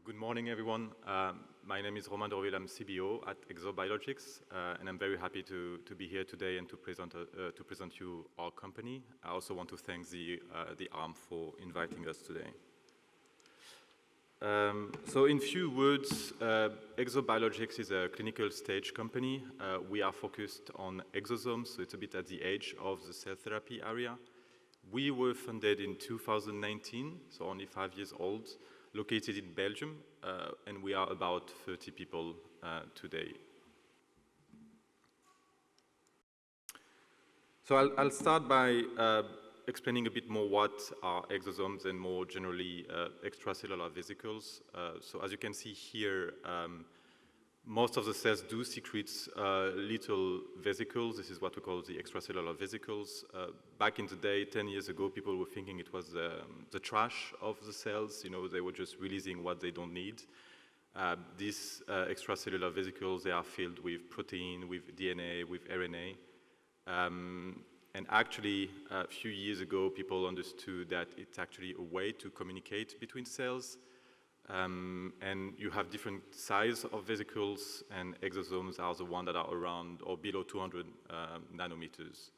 Good morning, everyone. My name is Romain Dorville. I'm CBO at Exo Biologics, and I'm very happy to be here today and to present you our company. I also want to thank the ARM for inviting us today. So in few words, Exo Biologics is a clinical stage company. We are focused on exosomes, so it's a bit at the edge of the cell therapy area. We were funded in 2019, so only 5 years old, located in Belgium, and we are about 30 people today. So I'll start by explaining a bit more what are exosomes and more generally extracellular vesicles. So as you can see here, most of the cells do secrete little vesicles. This is what we call the extracellular vesicles. Back in the day, 10 years ago, people were thinking it was the trash of the cells. You know, they were just releasing what they don't need. These extracellular vesicles, they are filled with protein, with DNA, with RNA. And actually, a few years ago, people understood that it's actually a way to communicate between cells. And you have different size of vesicles, and exosomes are the ones that are around or below 200 nanometers.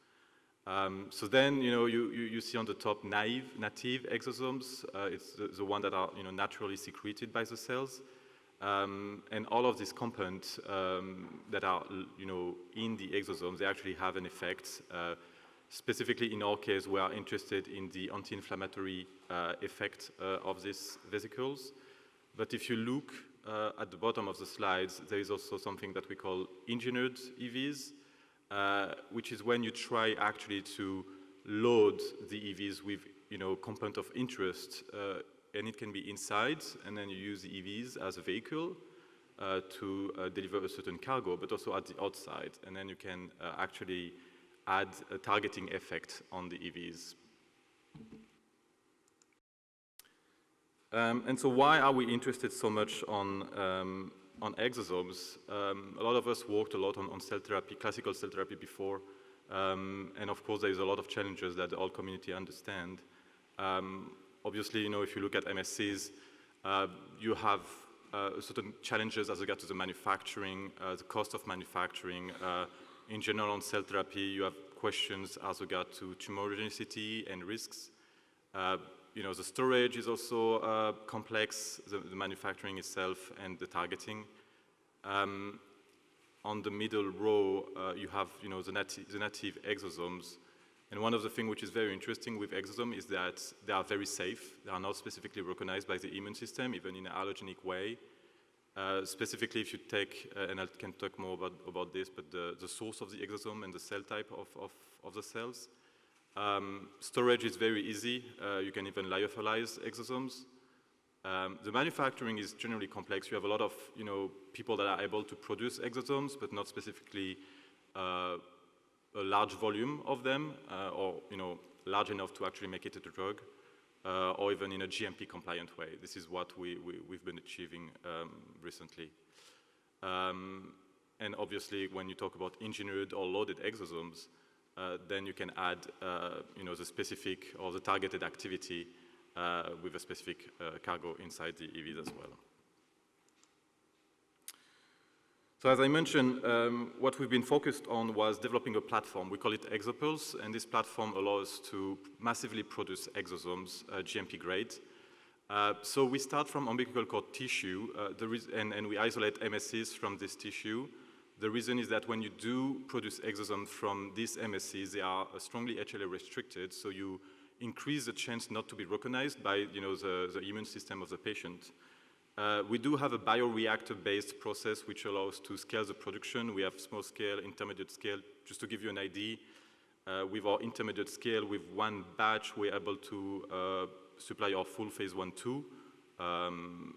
So then, you know, you see on the top native exosomes. It's the ones that are, you know, naturally secreted by the cells. And all of these components that are, you know, in the exosomes, they actually have an effect. Specifically, in our case, we are interested in the anti-inflammatory effect of these vesicles. But if you look at the bottom of the slides, there is also something that we call engineered EVs, which is when you try actually to load the EVs with, you know, component of interest, and it can be inside, and then you use the EVs as a vehicle to deliver a certain cargo, but also at the outside, and then you can actually add a targeting effect on the EVs. And so why are we interested so much on exosomes? A lot of us worked a lot on cell therapy, classical cell therapy before, and of course there is a lot of challenges that the whole community understand. Obviously, you know, if you look at MSCs, you have certain challenges as regards to the manufacturing, the cost of manufacturing. In general, on cell therapy, you have questions as regards to tumorigenicity and risks. You know, the storage is also complex, the manufacturing itself and the targeting. On the middle row, you have, you know, the native exosomes. And one of the things which is very interesting with exosomes is that they are very safe. They are not specifically recognized by the immune system, even in an allergenic way. Specifically, if you take, and I can talk more about this, but the source of the exosome and the cell type of the cells. Storage is very easy. You can even lyophilize exosomes. The manufacturing is generally complex. You have a lot of, you know, people that are able to produce exosomes, but not specifically a large volume of them, or, you know, large enough to actually make it a drug, or even in a GMP compliant way. This is what we've been achieving recently. And obviously, when you talk about engineered or loaded exosomes, then you can add, you know, the specific or the targeted activity with a specific cargo inside the EVs as well. So as I mentioned, what we've been focused on was developing a platform. We call it ExoPulse, and this platform allows us to massively produce exosomes, GMP grade. So we start from umbilical cord tissue, and we isolate MSCs from this tissue. The reason is that when you do produce exosomes from these MSCs, they are strongly HLA restricted, so you increase the chance not to be recognized by, you know, the immune system of the patient. We do have a bioreactor-based process which allows to scale the production. We have small scale, intermediate scale. Just to give you an idea, with our intermediate scale, with one batch, we're able to supply our full phase 1/2.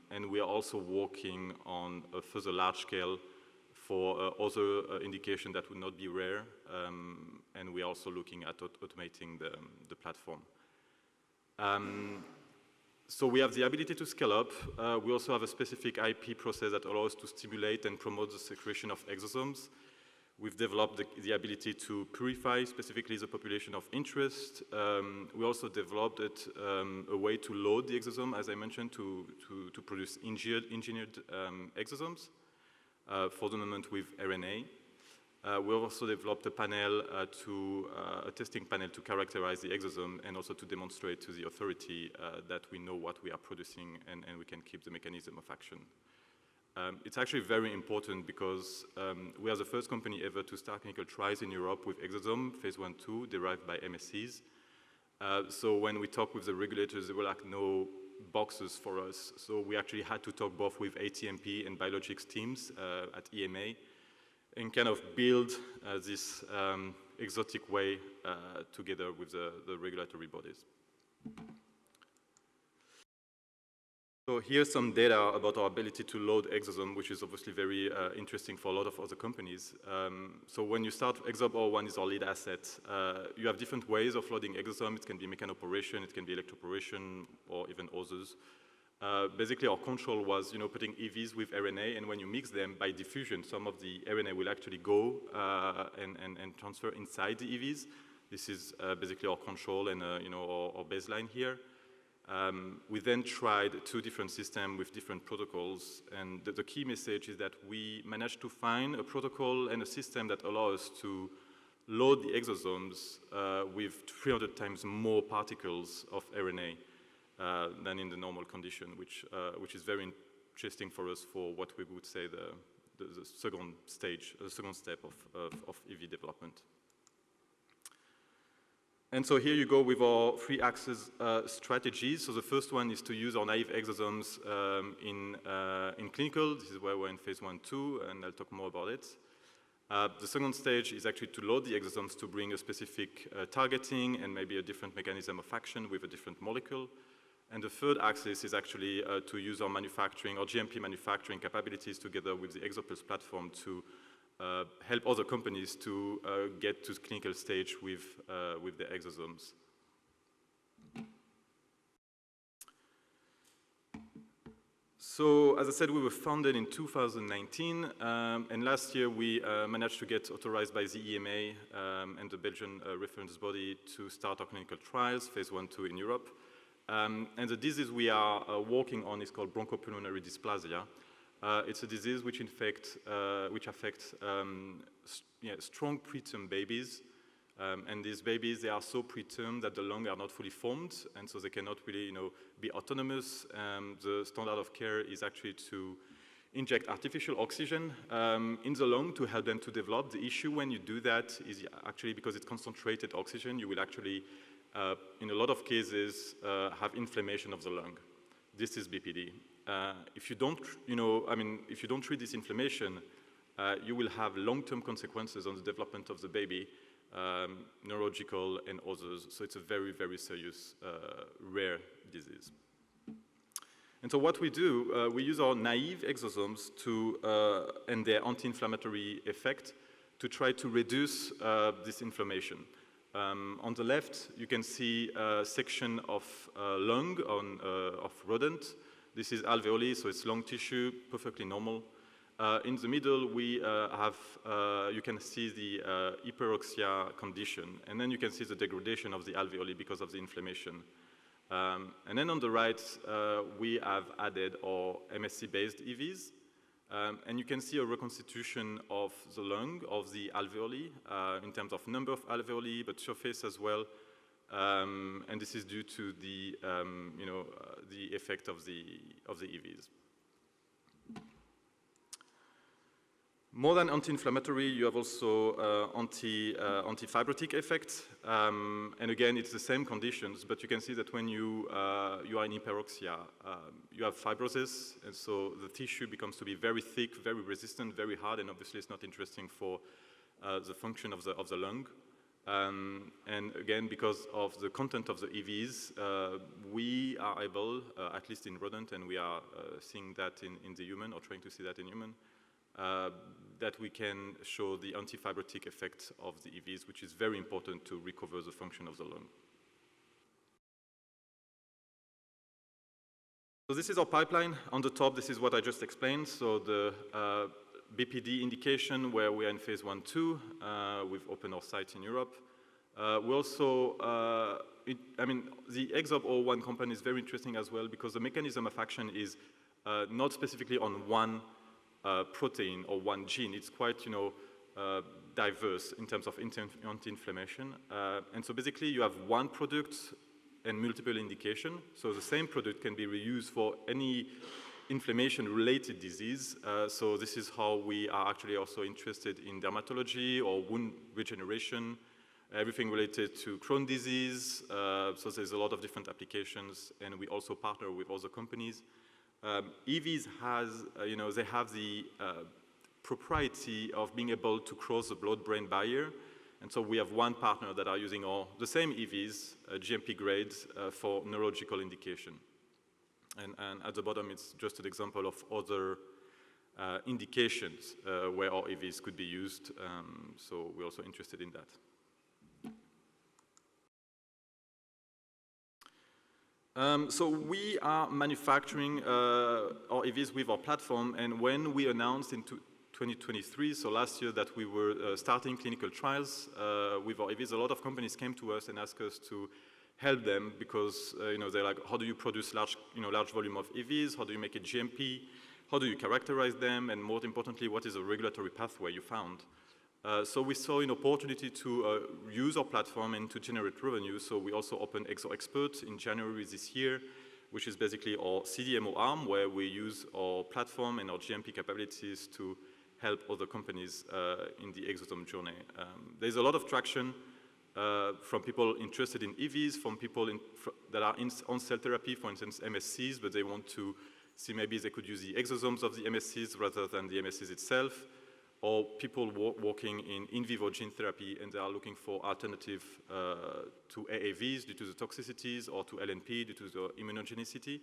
And we are also working on a further large scale for other indication that would not be rare. And we're also looking at automating the platform. So we have the ability to scale up. We also have a specific IP process that allows us to stimulate and promote the secretion of exosomes. We've developed the ability to purify specifically the population of interest. We also developed a way to load the exosome, as I mentioned, to produce engineered exosomes, for the moment with RNA. We also developed a panel, a testing panel to characterize the exosome and also to demonstrate to the authority that we know what we are producing and we can keep the mechanism of action. It's actually very important because we are the first company ever to start clinical trials in Europe with exosome, phase 1/2, derived by MSCs. So when we talk with the regulators, there were like no boxes for us. So we actually had to talk both with ATMP and biologics teams at EMA and kind of build this exotic way together with the regulatory bodies. So here's some data about our ability to load exosome, which is obviously very interesting for a lot of other companies. So when you start, ExoB01 is our lead asset. You have different ways of loading exosome. It can be mechanoporation, it can be electroporation, or even others. Basically, our control was, putting EVs with RNA, and when you mix them by diffusion, some of the RNA will actually go and transfer inside the EVs. This is basically our control and our baseline here. We then tried 2 different systems with different protocols, and the key message is that we managed to find a protocol and a system that allows us to load the exosomes with 300 times more particles of RNA than in the normal condition, which is very interesting for us for what we would say the second stage, the second step of EV development. And so here you go with our 3-axis strategies. So the first one is to use our naive exosomes in clinical. This is where we're in phase 1/2, and I'll talk more about it. The second stage is actually to load the exosomes to bring a specific targeting and maybe a different mechanism of action with a different molecule. And the third axis is actually to use our manufacturing, our GMP manufacturing capabilities together with the ExoPulse platform to help other companies to get to the clinical stage with their exosomes. So, as I said, we were founded in 2019, and last year we managed to get authorized by the EMA and the Belgian reference body to start our clinical trials, phase 1/2 in Europe. And the disease we are working on is called bronchopulmonary dysplasia. It's a disease which affects strong preterm babies. And these babies, they are so preterm that the lungs are not fully formed, and so they cannot really, be autonomous. The standard of care is actually to inject artificial oxygen in the lung to help them to develop. The issue when you do that is actually because it's concentrated oxygen, you will actually, in a lot of cases, have inflammation of the lung. This is BPD. If you don't, if you don't treat this inflammation, you will have long-term consequences on the development of the baby, neurological and others. So it's a very, very serious, rare disease. And so what we do, we use our naive exosomes and their anti-inflammatory effect to try to reduce this inflammation. On the left, you can see a section of lung of rodent. This is alveoli, so it's lung tissue, perfectly normal. In the middle, we you can see the hyperoxia condition, and then you can see the degradation of the alveoli because of the inflammation. And then on the right, we have added our MSC-based EVs, and you can see a reconstitution of the lung, of the alveoli, in terms of number of alveoli, but surface as well. And this is due to the, the effect of the EVs. More than anti-inflammatory, you have also anti-fibrotic effects. And again, it's the same conditions, but you can see that when you are in hyperoxia, you have fibrosis, and so the tissue becomes to be very thick, very resistant, very hard, and obviously it's not interesting for the function of the lung. And again, because of the content of the EVs, we are able, at least in rodent, and we are seeing that in the human, or trying to see that in human, that we can show the anti-fibrotic effect of the EVs, which is very important to recover the function of the lung. So this is our pipeline. On the top, this is what I just explained. So the BPD indication where we are in phase 1-2. We've opened our site in Europe. We also, the EXO-01 company is very interesting as well because the mechanism of action is not specifically on one protein or one gene. It's quite, diverse in terms of anti-inflammation. And so basically you have one product and multiple indication. So the same product can be reused for any inflammation-related disease. So this is how we are actually also interested in dermatology or wound regeneration, everything related to Crohn's disease. So there's a lot of different applications, and we also partner with other companies. EVs they have the propriety of being able to cross the blood-brain barrier. And so we have one partner that are using the same EVs, GMP grades, for neurological indication. And at the bottom, it's just an example of other indications where our EVs could be used. So we're also interested in that. So we are manufacturing our EVs with our platform, and when we announced in 2023, so last year, that we were starting clinical trials with our EVs, a lot of companies came to us and asked us to help them because they're like, how do you produce large volume of EVs? How do you make it GMP? How do you characterize them? And more importantly, what is the regulatory pathway you found? So we saw an opportunity to use our platform and to generate revenue. So we also opened Exo Expert in January this year, which is basically our CDMO arm where we use our platform and our GMP capabilities to help other companies in the exosome journey. There's a lot of traction from people interested in EVs, from people that are on cell therapy, for instance, MSCs, but they want to see maybe they could use the exosomes of the MSCs rather than the MSCs itself, or people working in vivo gene therapy and they are looking for alternative to AAVs due to the toxicities or to LNP due to the immunogenicity.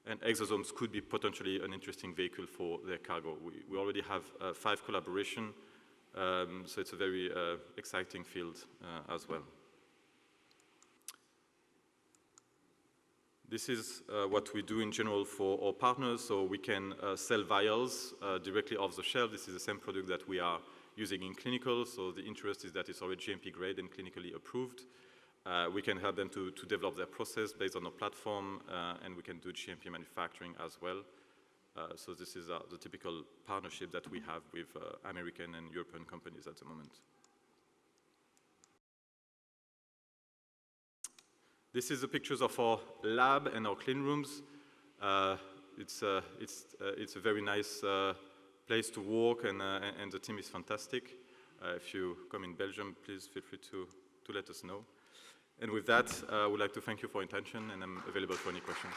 And exosomes could be potentially an interesting vehicle for their cargo. We already have 5 collaborations, so it's a very exciting field as well. This is what we do in general for our partners, so we can sell vials directly off the shelf. This is the same product that we are using in clinical, so the interest is that it's already GMP grade and clinically approved. We can help them to develop their process based on our platform, and we can do GMP manufacturing as well. So this is the typical partnership that we have with American and European companies at the moment. This is the pictures of our lab and our clean rooms. It's a very nice place to work, and the team is fantastic. If you come in Belgium, please feel free to let us know. And with that, I would like to thank you for your attention, and I'm available for any questions.